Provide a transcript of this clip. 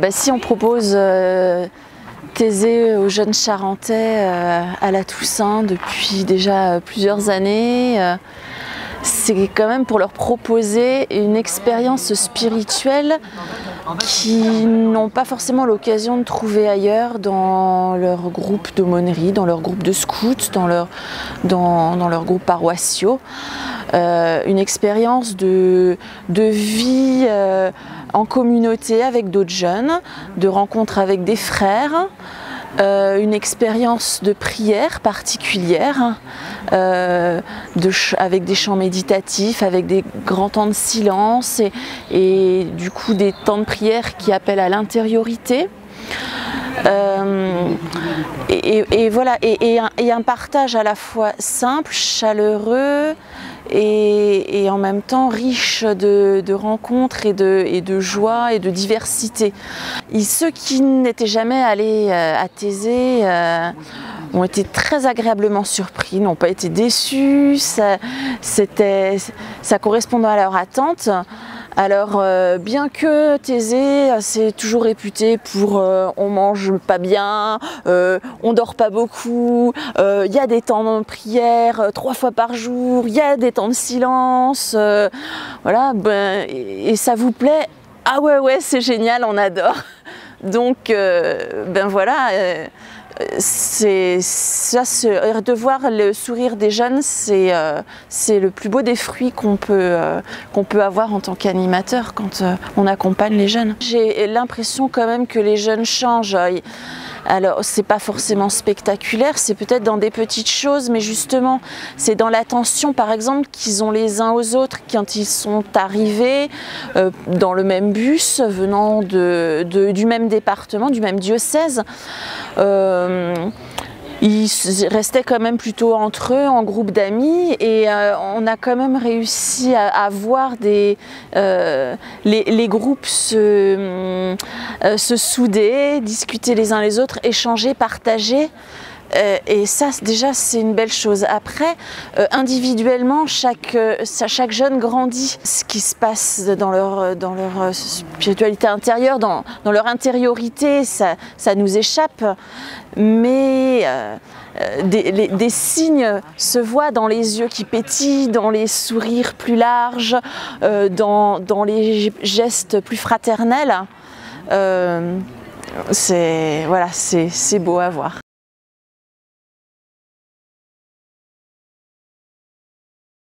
Si on propose Thésée aux jeunes Charentais à la Toussaint depuis déjà plusieurs années, c'est quand même pour leur proposer une expérience spirituelle qu'ils n'ont pas forcément l'occasion de trouver ailleurs dans leur groupe d'aumônerie, dans leur groupe de scouts, dans leur groupe paroissiaux. Une expérience de vie en communauté avec d'autres jeunes, de rencontres avec des frères, une expérience de prière particulière, avec des chants méditatifs, avec des grands temps de silence et du coup des temps de prière qui appellent à l'intériorité. Voilà, et un partage à la fois simple, chaleureux et en même temps riche de rencontres et de joie et de diversité. Et ceux qui n'étaient jamais allés à Thésée ont été très agréablement surpris, n'ont pas été déçus, ça correspondait à leur attente. Alors bien que Thésée c'est toujours réputé pour on mange pas bien, on dort pas beaucoup, il y a des temps de prière 3 fois par jour, il y a des temps de silence, voilà, et ça vous plaît? Ah ouais c'est génial, on adore. Donc voilà. De voir le sourire des jeunes, c'est le plus beau des fruits qu'on peut avoir en tant qu'animateur quand on accompagne les jeunes. J'ai l'impression quand même que les jeunes changent. Alors c'est pas forcément spectaculaire, c'est peut-être dans des petites choses, mais justement c'est dans l'attention par exemple qu'ils ont les uns aux autres quand ils sont arrivés dans le même bus venant du même département, du même diocèse. Ils restaient quand même plutôt entre eux, en groupe d'amis, et on a quand même réussi à voir les groupes se souder, discuter les uns les autres, échanger, partager. Et ça déjà c'est une belle chose. Après individuellement chaque jeune grandit. Ce qui se passe dans leur spiritualité intérieure, dans leur intériorité, ça nous échappe, mais des signes se voient dans les yeux qui pétillent, dans les sourires plus larges, dans les gestes plus fraternels. C'est beau à voir.